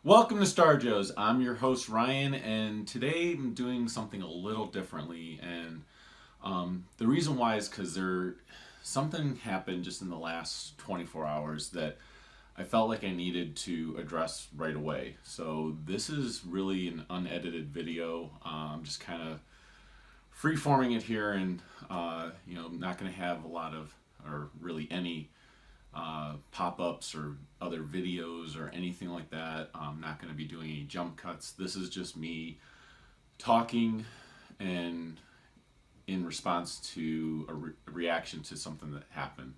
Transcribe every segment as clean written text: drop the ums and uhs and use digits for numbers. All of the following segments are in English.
Welcome to Star Joe's. I'm your host Ryan, and today I'm doing something a little differently. And the reason why is because something happened just in the last 24 hours that I felt like I needed to address right away. So this is really an unedited video. I'm just kind of free-forming it here, and not going to have a lot of, or really any pop-ups or other videos or anything like that. I'm not going to be doing any jump cuts. This is just me talking and in response to a reaction to something that happened.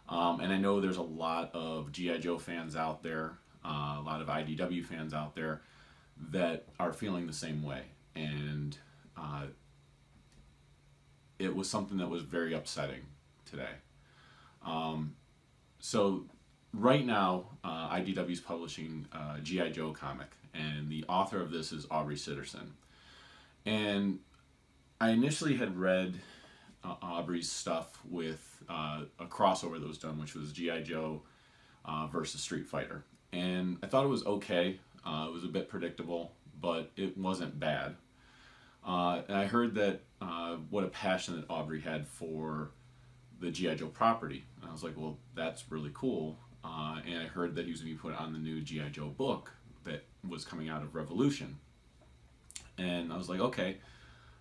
And I know there's a lot of G.I. Joe fans out there, a lot of IDW fans out there that are feeling the same way. And it was something that was very upsetting today. So right now, IDW is publishing a G.I. Joe comic, and the author of this is Aubrey Sitterson. And I initially had read Aubrey's stuff with a crossover that was done, which was G.I. Joe versus Street Fighter. And I thought it was okay. It was a bit predictable, but it wasn't bad. And I heard that what a passion that Aubrey had for the G.I. Joe property. And I was like, well, that's really cool. And I heard that he was going to be put on the new G.I. Joe book that was coming out of Revolution. And I was like, okay,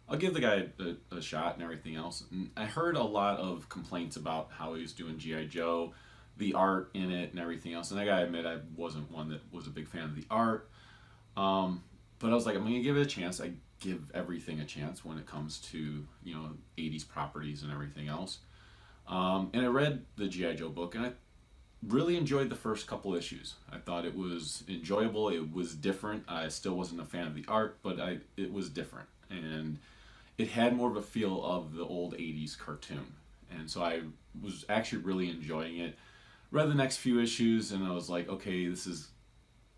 I'll give the guy a shot and everything else. And I heard a lot of complaints about how he was doing G.I. Joe, the art in it and everything else. And I gotta admit, I wasn't one that was a big fan of the art. But I was like, I'm going to give it a chance. I give everything a chance when it comes to, 80s properties and everything else. And I read the G.I. Joe book, and I really enjoyed the first couple issues. I thought it was enjoyable. It was different. I still wasn't a fan of the art, but it was different. And it had more of a feel of the old 80s cartoon. And so I was actually really enjoying it. Read the next few issues, and I was like, okay, this is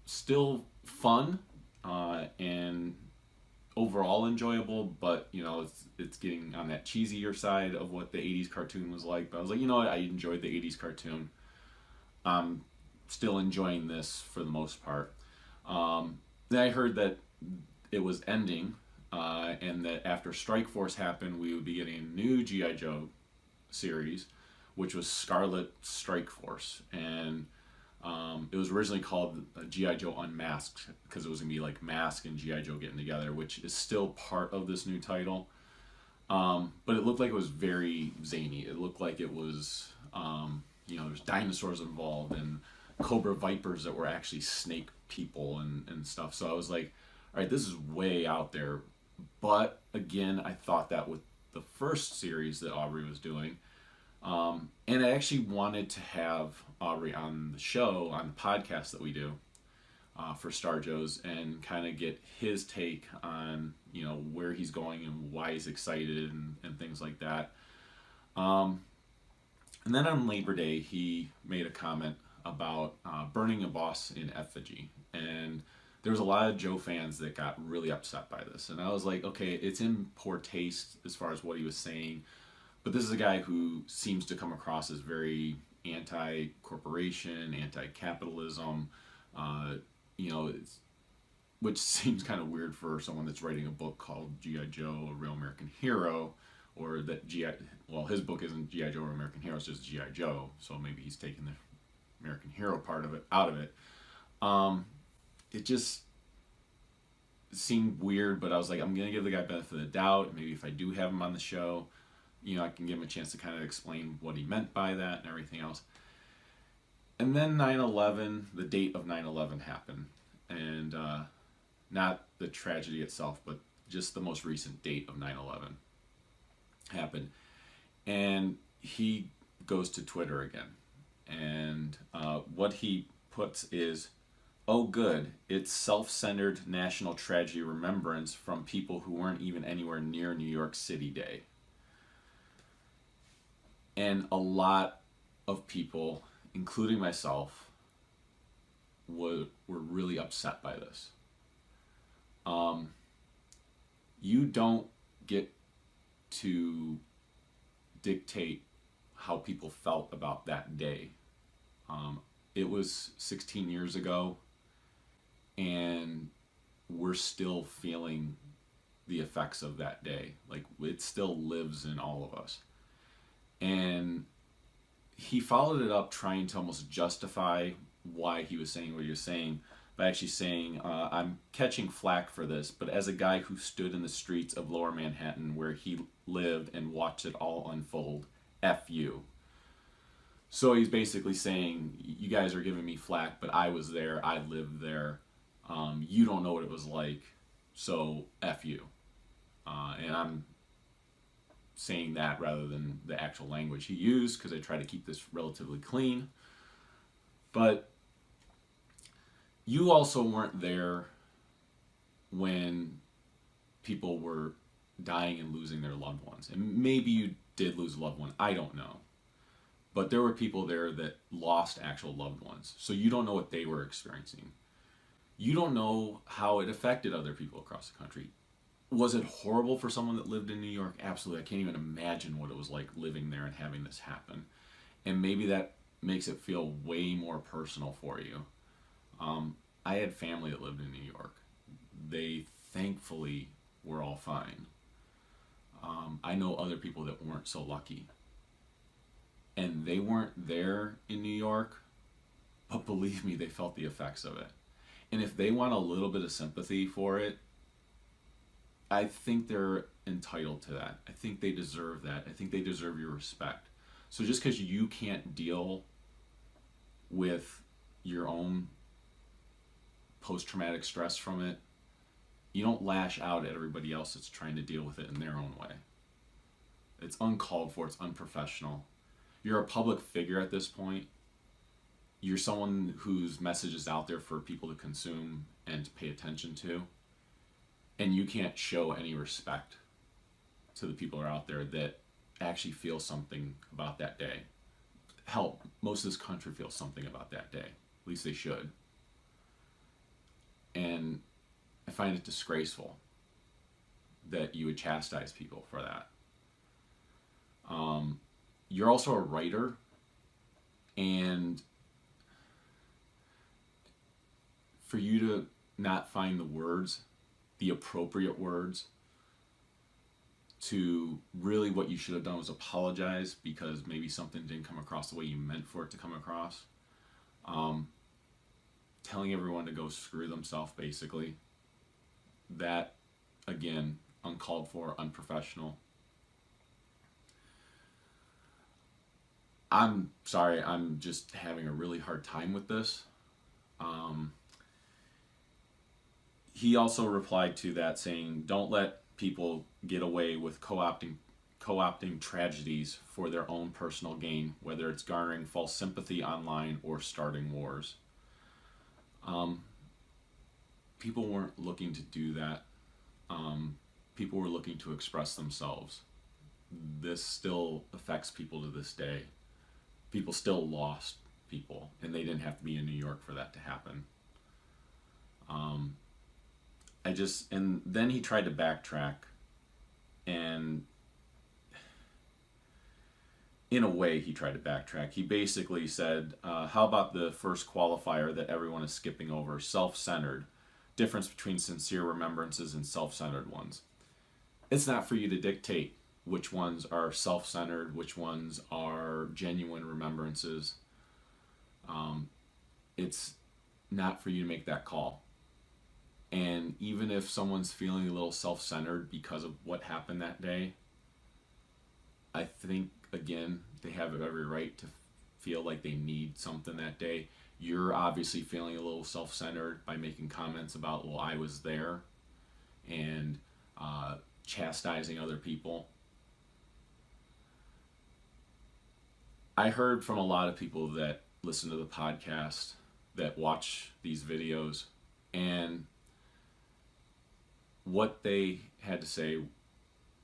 still fun and overall enjoyable, but it's getting on that cheesier side of what the 80s cartoon was like. But I was like, you know what, I enjoyed the 80s cartoon. I'm still enjoying this for the most part. Then I heard that it was ending, and that after Strike Force happened, we would be getting a new G.I. Joe series, which was Scarlet Strike Force. And it was originally called G.I. Joe Unmasked because it was going to be like Mask and G.I. Joe getting together, which is still part of this new title. But it looked like it was very zany. It looked like it was, there's dinosaurs involved and Cobra Vipers that were actually snake people and stuff. So I was like, all right, this is way out there. But again, I thought that with the first series that Aubrey was doing, and I actually wanted to have Aubrey on the show, on the podcast that we do for Star Joe's, and kind of get his take on, where he's going and why he's excited and things like that. And then on Labor Day, he made a comment about burning a boss in effigy. And there was a lot of Joe fans that got really upset by this. And I was like, okay, it's in poor taste as far as what he was saying. But this is a guy who seems to come across as very anti-corporation, anti-capitalism, which seems kind of weird for someone that's writing a book called G.I. Joe, A Real American Hero, or that his book isn't G.I. Joe, A Real American Hero, it's just G.I. Joe, so maybe he's taking the American Hero part of it out of it. It just seemed weird, but I was like, I'm going to give the guy benefit of the doubt. Maybe if I do have him on the show, I can give him a chance to kind of explain what he meant by that and everything else. And then 9/11, the date of 9/11 happened. And not the tragedy itself, but just the most recent date of 9/11 happened. And he goes to Twitter again. And what he puts is, oh good, it's self-centered national tragedy remembrance from people who weren't even anywhere near New York City Day. And a lot of people, including myself, were really upset by this. You don't get to dictate how people felt about that day. It was 16 years ago. and we're still feeling the effects of that day. Like, it still lives in all of us. And he followed it up trying to almost justify why he was saying what he was saying by actually saying, I'm catching flack for this, but as a guy who stood in the streets of Lower Manhattan where he lived and watched it all unfold, F you. So he's basically saying, you guys are giving me flack, but I was there, I lived there. You don't know what it was like, so F you. And I'm saying that rather than the actual language he used, because I try to keep this relatively clean. But you also weren't there when people were dying and losing their loved ones. And maybe you did lose a loved one, I don't know. But there were people there that lost actual loved ones. So you don't know what they were experiencing. You don't know how it affected other people across the country. Was it horrible for someone that lived in New York? Absolutely. I can't even imagine what it was like living there and having this happen. And maybe that makes it feel way more personal for you. I had family that lived in New York. They thankfully were all fine. I know other people that weren't so lucky. And they weren't there in New York, but believe me, they felt the effects of it. And if they want a little bit of sympathy for it, I think they're entitled to that. I think they deserve that. I think they deserve your respect. So just because you can't deal with your own post-traumatic stress from it, you don't lash out at everybody else that's trying to deal with it in their own way. It's uncalled for. It's unprofessional. You're a public figure at this point. You're someone whose message is out there for people to consume and to pay attention to. And you can't show any respect to the people who are out there that actually feel something about that day. Hell, most of this country feels something about that day. At least they should. And I find it disgraceful that you would chastise people for that. You're also a writer, and for you to not find the words, the appropriate words, to really what you should have done was apologize because maybe something didn't come across the way you meant for it to come across. Telling everyone to go screw themselves, basically. That, again, uncalled for, unprofessional. I'm sorry, I'm just having a really hard time with this. He also replied to that saying, don't let people get away with co-opting tragedies for their own personal gain, whether it's garnering false sympathy online or starting wars. People weren't looking to do that. People were looking to express themselves. This still affects people to this day. People still lost people, and they didn't have to be in New York for that to happen. And then he tried to backtrack, and in a way he tried to backtrack. He basically said, how about the first qualifier that everyone is skipping over, self-centered? Difference between sincere remembrances and self-centered ones. It's not for you to dictate which ones are self-centered, which ones are genuine remembrances. It's not for you to make that call. And even if someone's feeling a little self-centered because of what happened that day, I think, again, they have every right to feel like they need something that day. You're obviously feeling a little self-centered by making comments about, well, I was there, and chastising other people. I heard from a lot of people that listen to the podcast, that watch these videos, and what they had to say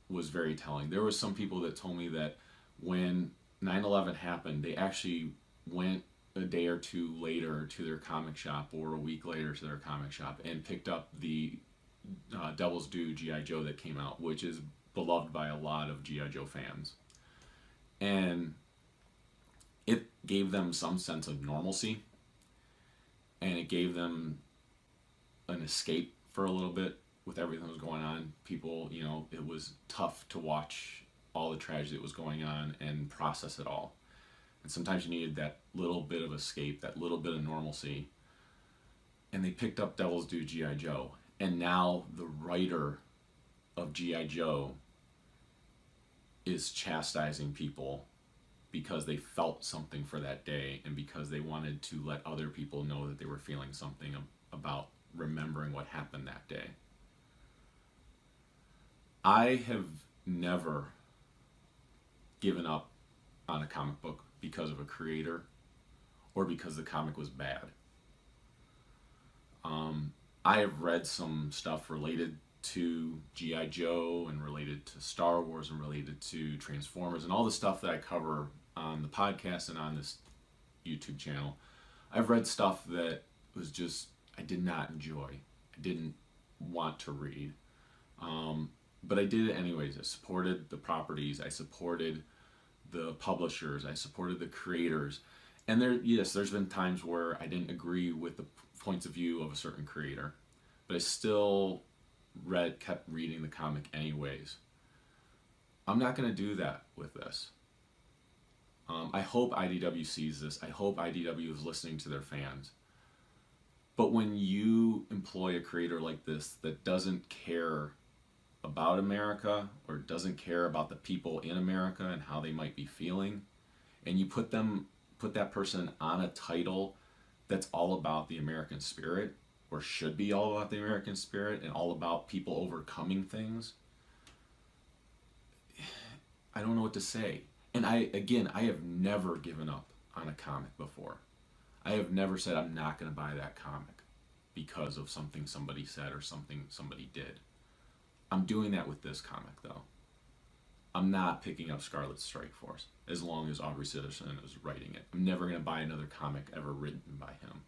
was very telling. There were some people that told me that when 9/11 happened, they actually went a day or two later to their comic shop, or a week later to their comic shop, and picked up the Devil's Due G.I. Joe that came out, which is beloved by a lot of G.I. Joe fans. And it gave them some sense of normalcy, and it gave them escape for a little bit with everything that was going on. People, you know, it was tough to watch all the tragedy that was going on and process it all. And sometimes you needed that little bit of escape, that little bit of normalcy. And they picked up Devil's Due G.I. Joe. And now the writer of G.I. Joe is chastising people because they felt something for that day and because they wanted to let other people know that they were feeling something about remembering what happened that day. I have never given up on a comic book because of a creator or because the comic was bad. I have read some stuff related to G.I. Joe and related to Star Wars and related to Transformers and all the stuff that I cover on the podcast and on this YouTube channel. I've read stuff that was just, I did not enjoy. I didn't want to read. But I did it anyways. I supported the properties. I supported the publishers. I supported the creators. And there's been times where I didn't agree with the points of view of a certain creator, but I still kept reading the comic anyways. I'm not going to do that with this. I hope IDW sees this. I hope IDW is listening to their fans. But when you employ a creator like this that doesn't care about America or doesn't care about the people in America and how they might be feeling, and you put that person on a title that's all about the American spirit, or should be all about the American spirit and all about people overcoming things, I don't know what to say. And I have never given up on a comic before. I have never said I'm not going to buy that comic because of something somebody said or something somebody did. I'm doing that with this comic, though. I'm not picking up Scarlet Strike Force as long as Aubrey Sitterson is writing it. I'm never going to buy another comic ever written by him.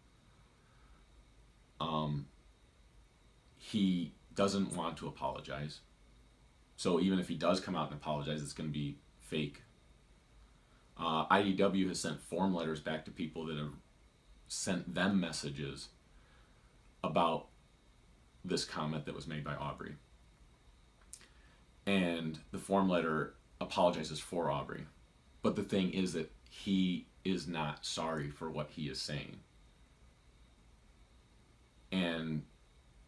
He doesn't want to apologize. So even if he does come out and apologize, it's going to be fake. IDW has sent form letters back to people that have sent them messages about this comment that was made by Aubrey. And the form letter apologizes for Aubrey. But the thing is that he is not sorry for what he is saying. And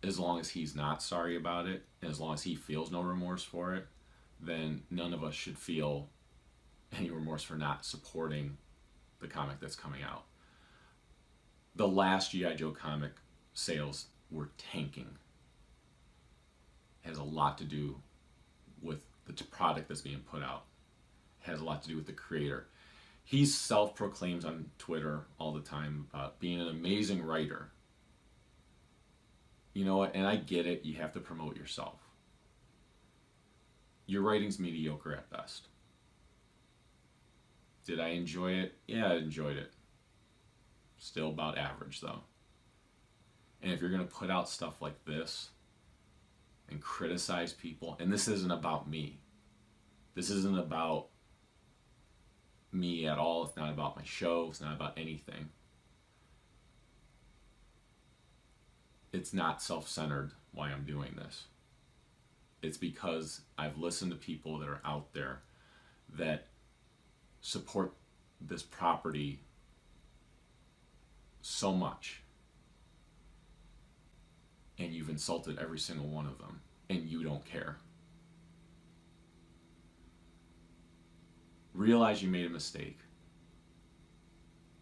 as long as he's not sorry about it, and as long as he feels no remorse for it, then none of us should feel any remorse for not supporting the comic that's coming out. The last G.I. Joe comic sales were tanking. It has a lot to do with the product that's being put out. It has a lot to do with the creator. He self-proclaims on Twitter all the time about being an amazing writer. You know what? And I get it. You have to promote yourself. Your writing's mediocre at best. Did I enjoy it? Yeah, I enjoyed it. Still about average, though. And if you're going to put out stuff like this and criticize people, and this isn't about me. This isn't about me at all. It's not about my show. It's not about anything. It's not self-centered why I'm doing this. It's because I've listened to people that are out there that support this property so much, and you've insulted every single one of them, and you don't care. Realize you made a mistake.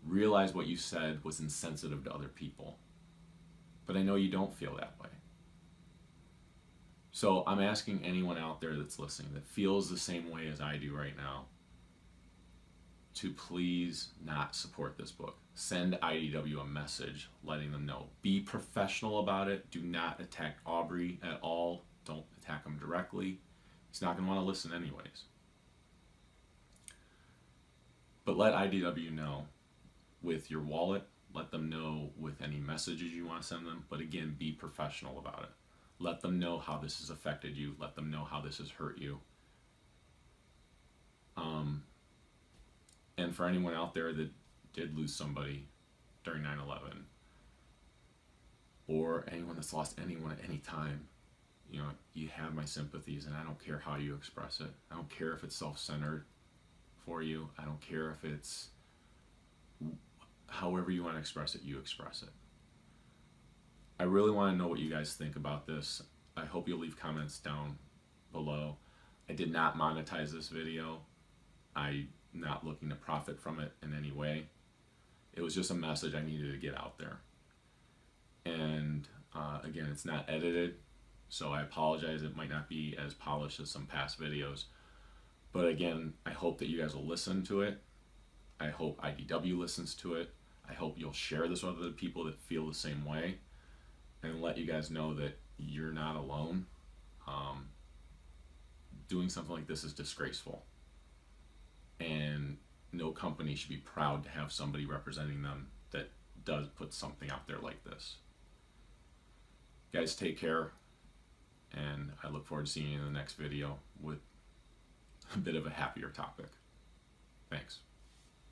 Realize what you said was insensitive to other people. But I know you don't feel that way. So I'm asking anyone out there that's listening that feels the same way as I do right now to please not support this book. Send IDW a message letting them know. Be professional about it. Do not attack Aubrey at all. Don't attack him directly. He's not going to want to listen anyways. But let IDW know with your wallet. Let them know with any messages you want to send them. But again, be professional about it. Let them know how this has affected you. Let them know how this has hurt you. And for anyone out there that did lose somebody during 9/11, or anyone that's lost anyone at any time, you know, you have my sympathies, and I don't care how you express it. I don't care if it's self-centered for you. I don't care if it's however you want to express it, you express it. I really want to know what you guys think about this. I hope you'll leave comments down below. I did not monetize this video. I'm not looking to profit from it in any way. It was just a message I needed to get out there. And again, it's not edited, so I apologize. It might not be as polished as some past videos. But again, I hope that you guys will listen to it. I hope IDW listens to it. I hope you'll share this with other people that feel the same way, and let you guys know that you're not alone. Doing something like this is disgraceful, and no company should be proud to have somebody representing them that does put something out there like this. Guys, take care, and I look forward to seeing you in the next video with a bit of a happier topic. Thanks.